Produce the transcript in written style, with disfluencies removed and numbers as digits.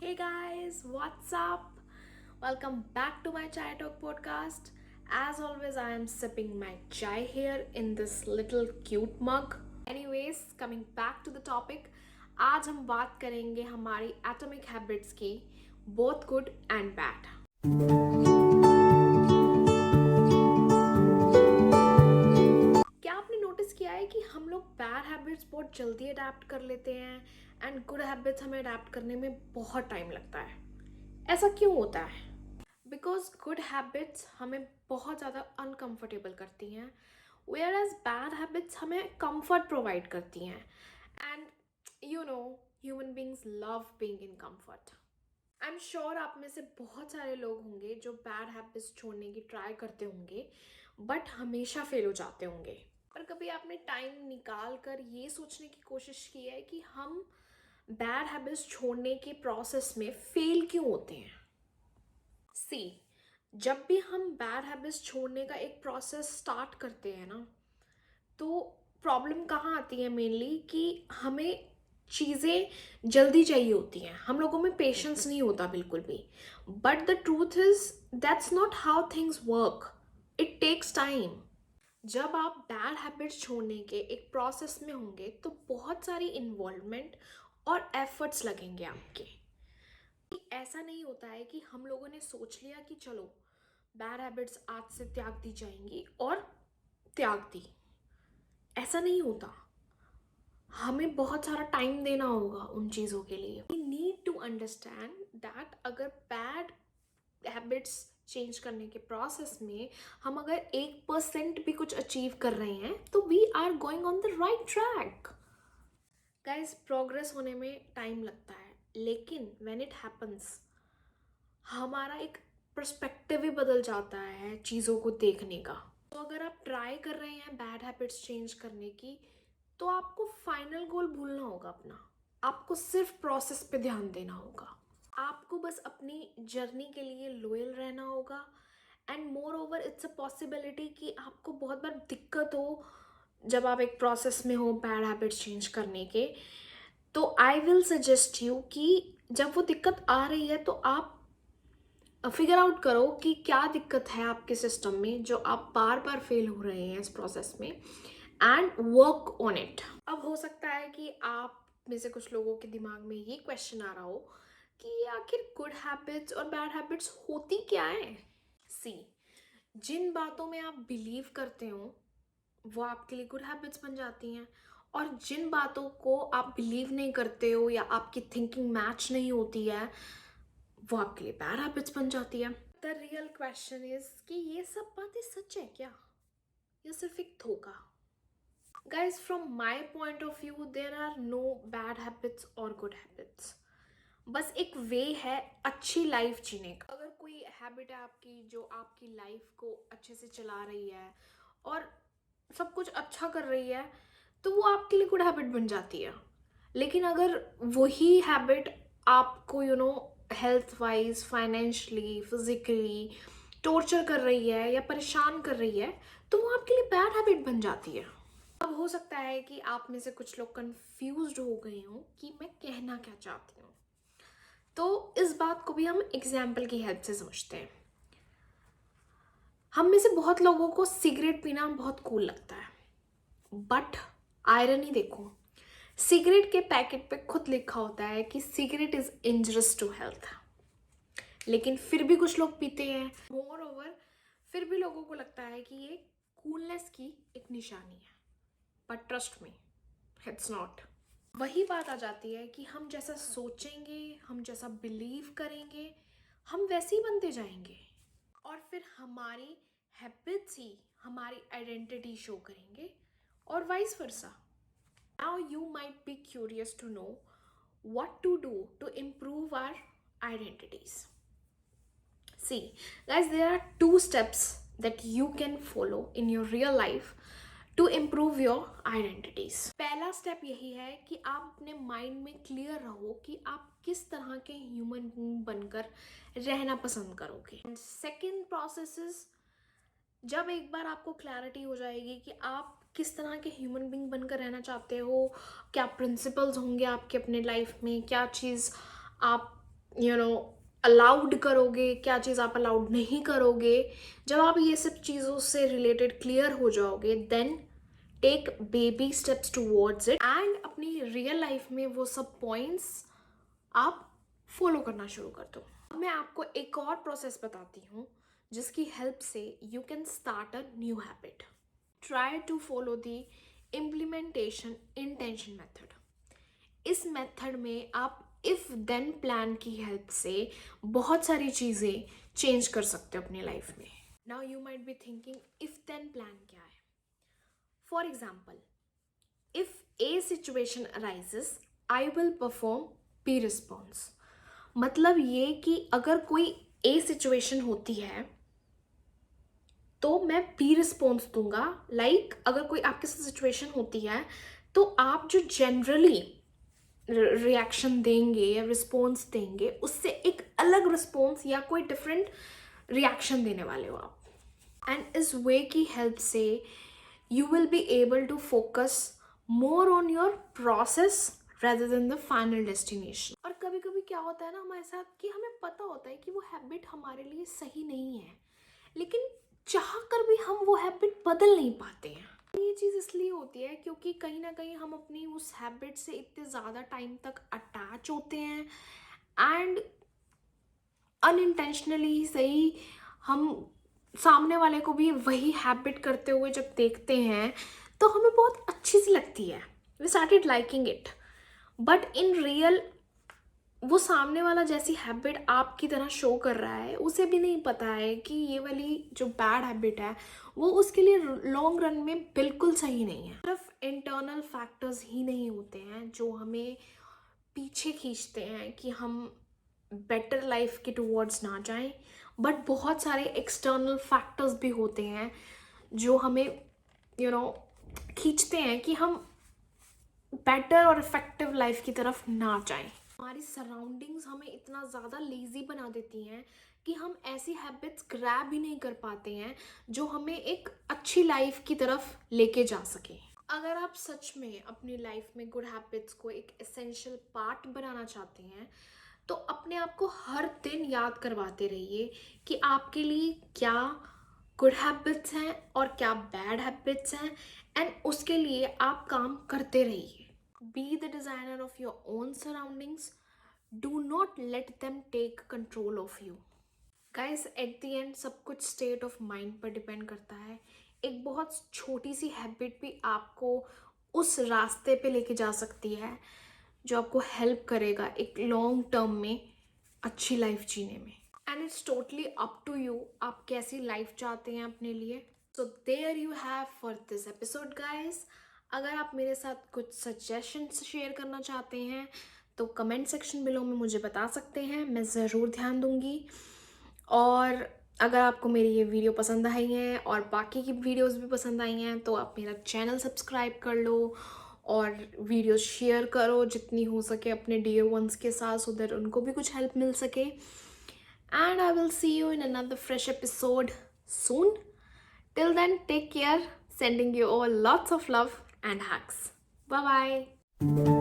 Hey guys, what's up? Welcome back to my Chai Talk podcast. As always, I am sipping my chai here in this little cute mug. Anyways, coming back to the topic, आज हम बात करेंगे हमारी atomic habits की, both good and bad. क्या आपने notice किया है कि हम लोग बैड हैबिट्स बहुत जल्दी अडेप्ट कर लेते हैं एंड गुड हैबिट्स हमें अडेप्ट करने में बहुत टाइम लगता है? ऐसा क्यों होता है? बिकॉज गुड हैबिट्स हमें बहुत ज़्यादा अनकंफर्टेबल करती हैं, वेयर एज बैड हैबिट्स हमें कंफर्ट प्रोवाइड करती हैं। And you know, human beings love being in comfort. I am sure आप में से बहुत सारे लोग होंगे जो बैड हैबिट्स छोड़ने की ट्राई करते होंगे बट हमेशा फेल हो जाते होंगे। पर कभी आपने टाइम निकाल कर ये सोचने की कोशिश की है कि हम बैड हैबिट्स छोड़ने के प्रोसेस में फेल क्यों होते हैं? सी, जब भी हम बैड हैबिट्स छोड़ने का एक प्रोसेस स्टार्ट करते हैं ना, तो प्रॉब्लम कहाँ आती है मेनली कि हमें चीज़ें जल्दी चाहिए होती हैं, हम लोगों में पेशेंस नहीं होता बिल्कुल भी। But the truth is that's not how things work, it takes time. जब आप बैड हैबिट्स छोड़ने के एक प्रोसेस में होंगे तो बहुत सारी इन्वॉल्वमेंट और एफर्ट्स लगेंगे आपके। ऐसा नहीं होता है कि हम लोगों ने सोच लिया कि चलो बैड हैबिट्स आज से त्याग दी जाएंगी और त्याग दी। ऐसा नहीं होता, हमें बहुत सारा टाइम देना होगा उन चीज़ों के लिए। We need to understand that अगर बैड हैबिट्स चेंज करने के प्रोसेस में हम अगर 1% भी कुछ अचीव कर रहे हैं तो we are going on the right track. Guys, progress होने में टाइम लगता है, लेकिन व्हेन इट हैपन्स हमारा एक पर्सपेक्टिव ही बदल जाता है चीज़ों को देखने का। तो अगर आप ट्राई कर रहे हैं बैड हैबिट्स चेंज करने की, तो आपको फाइनल गोल भूलना होगा अपना। आपको सिर्फ प्रोसेस पे ध्यान देना होगा। आपको बस अपनी जर्नी के लिए लॉयल रहना होगा। And more over it's a possibility कि आपको बहुत बार दिक्कत हो जब आप एक प्रोसेस में हो बैड हैबिट्स चेंज करने के। तो आई विल सजेस्ट यू कि जब वो दिक्कत आ रही है तो आप फिगर आउट करो कि क्या दिक्कत है आपके सिस्टम में जो आप बार बार फेल हो रहे हैं इस प्रोसेस में, एंड वर्क ऑन इट। अब हो सकता है कि आप में से कुछ लोगों के दिमाग में ये क्वेश्चन आ रहा हो कि आखिर गुड हैबिट्स और बैड हैबिट्स होती क्या है? सी, जिन बातों में आप बिलीव करते हो वो आपके लिए गुड हैबिट्स बन जाती हैं, और जिन बातों को आप बिलीव नहीं करते हो या आपकी थिंकिंग मैच नहीं होती है वो आपके लिए बैड हैबिट्स बन जाती है। द रियल क्वेश्चन इज कि ये सब बातें सच है क्या या सिर्फ एक धोखा? Guys, from my point of view there are no bad habits और गुड हैबिट्स। बस एक वे है अच्छी लाइफ जीने का। अगर कोई हैबिट है आपकी जो आपकी लाइफ को अच्छे से चला रही है और सब कुछ अच्छा कर रही है, तो वो आपके लिए गुड हैबिट बन जाती है। लेकिन अगर वही हैबिट आपको health wise, financially, physically torture कर रही है या परेशान कर रही है, तो वो आपके लिए बैड हैबिट बन जाती है। अब हो सकता है कि आप में से कुछ लोग कंफ्यूज्ड हो गए हों कि मैं कहना क्या चाहती हूँ, तो इस बात को भी हम एग्जाम्पल की हेल्प से समझते हैं। हम में से बहुत लोगों को सिगरेट पीना बहुत कूल लगता है, बट आयरनी देखो, सिगरेट के पैकेट पे खुद लिखा होता है कि cigarette is injurious to health, लेकिन फिर भी कुछ लोग पीते हैं। मोर ओवर, फिर भी लोगों को लगता है कि ये कूलनेस की एक निशानी है, but trust me, it's not. वही बात आ जाती है कि हम जैसा सोचेंगे, हम जैसा बिलीव करेंगे, हम वैसे ही बनते जाएंगे, और फिर हमारी हैबिट्स ही हमारी आइडेंटिटी शो करेंगे, और vice versa. Now you might be curious to know what to do to improve our identities. See, guys, there are two steps that you can follow in your real life to improve your identities. पहला step यही है कि आप अपने mind में clear रहो कि आप किस तरह के ह्यूमन बीइंग बनकर रहना पसंद करोगे। सेकेंड प्रोसेस इज, जब एक बार आपको क्लैरिटी हो जाएगी कि आप किस तरह के ह्यूमन बीइंग बनकर रहना चाहते हो, क्या प्रिंसिपल्स होंगे आपके अपने लाइफ में, क्या चीज़ आप अलाउड करोगे, क्या चीज़ आप अलाउड नहीं करोगे, जब आप ये सब चीज़ों से रिलेटेड क्लियर हो जाओगे, then take baby steps towards it and अपनी रियल लाइफ में वो सब पॉइंट्स आप फॉलो करना शुरू कर दो। अब मैं आपको एक और प्रोसेस बताती हूँ जिसकी हेल्प से you can start a new habit. Try to follow the implementation intention method. इस मेथड में आप इफ़ देन प्लान की हेल्प से बहुत सारी चीज़ें चेंज कर सकते हो अपनी लाइफ में। Now you might be thinking if then plan क्या है। For example, if a situation arises I will perform be response. मतलब ये कि अगर कोई ए सिचुएशन होती है तो मैं बी रिस्पॉन्स दूंगा। लाइक अगर कोई आपके साथ सिचुएशन होती है तो आप जो जनरली रिएक्शन देंगे या रिस्पॉन्स देंगे उससे एक अलग रिस्पॉन्स या कोई डिफरेंट रिएक्शन देने वाले हो आप। एंड इस वे की हेल्प से you will be able to focus more on your process rather than the final destination। और कभी कभी क्या होता है ना हमारे साथ कि हमें पता होता है कि वो हैबिट हमारे लिए सही नहीं है, लेकिन चाह कर भी हम वो हैबिट बदल नहीं पाते हैं। ये चीज़ इसलिए होती है क्योंकि कहीं ना कहीं हम अपनी उस हैबिट से इतने ज़्यादा टाइम तक अटैच होते हैं एंड अनइंटेंशनली सही हम सामने वाले को भी वही हैबिट करते हुए जब देखते हैं तो हमें बहुत अच्छी सी लगती है। We started liking it, but in real वो सामने वाला जैसी हैबिट आपकी तरह शो कर रहा है उसे भी नहीं पता है कि ये वाली जो बैड हैबिट है वो उसके लिए लॉन्ग रन में बिल्कुल सही नहीं है। सिर्फ इंटरनल फैक्टर्स ही नहीं होते हैं जो हमें पीछे खींचते हैं कि हम बेटर लाइफ के टुवर्ड्स ना जाएं, बट बहुत सारे एक्सटर्नल फैक्टर्स भी होते हैं जो हमें खींचते हैं कि हम बेटर और इफेक्टिव लाइफ की तरफ ना जाएं। हमारी सराउंडिंग्स हमें इतना ज़्यादा लेज़ी बना देती हैं कि हम ऐसी हैबिट्स ग्रैब ही नहीं कर पाते हैं जो हमें एक अच्छी लाइफ की तरफ लेके जा सके। अगर आप सच में अपनी लाइफ में गुड हैबिट्स को एक एसेंशियल पार्ट बनाना चाहते हैं तो अपने आप को हर दिन याद करवाते रहिए कि आपके लिए क्या गुड हैबिट्स हैं और क्या बैड हैबिट्स हैं, एंड उसके लिए आप काम करते रहिए। Be the designer of your own surroundings. Do not let them take control of you. Guys, at the end सब कुछ state of mind पर डिपेंड करता है। एक बहुत छोटी सी हैबिट भी आपको उस रास्ते पे लेके जा सकती है जो आपको हेल्प करेगा एक लॉन्ग टर्म में अच्छी लाइफ जीने में। And it's totally up to you आप कैसी लाइफ चाहते हैं अपने लिए। So there you have for this episode guys. अगर आप मेरे साथ कुछ सजेशंस शेयर करना चाहते हैं तो कमेंट सेक्शन बिलो में मुझे बता सकते हैं, मैं ज़रूर ध्यान दूंगी। और अगर आपको मेरी ये वीडियो पसंद आई है और बाकी की वीडियोस भी पसंद आई हैं तो आप मेरा चैनल सब्सक्राइब कर लो और वीडियोस शेयर करो जितनी हो सके अपने डियर वंस के साथ, सो दैट उनको भी कुछ हेल्प मिल सके। And I will see you in another fresh episode soon. Till then, take care. Sending you all lots of love and hugs. Bye bye.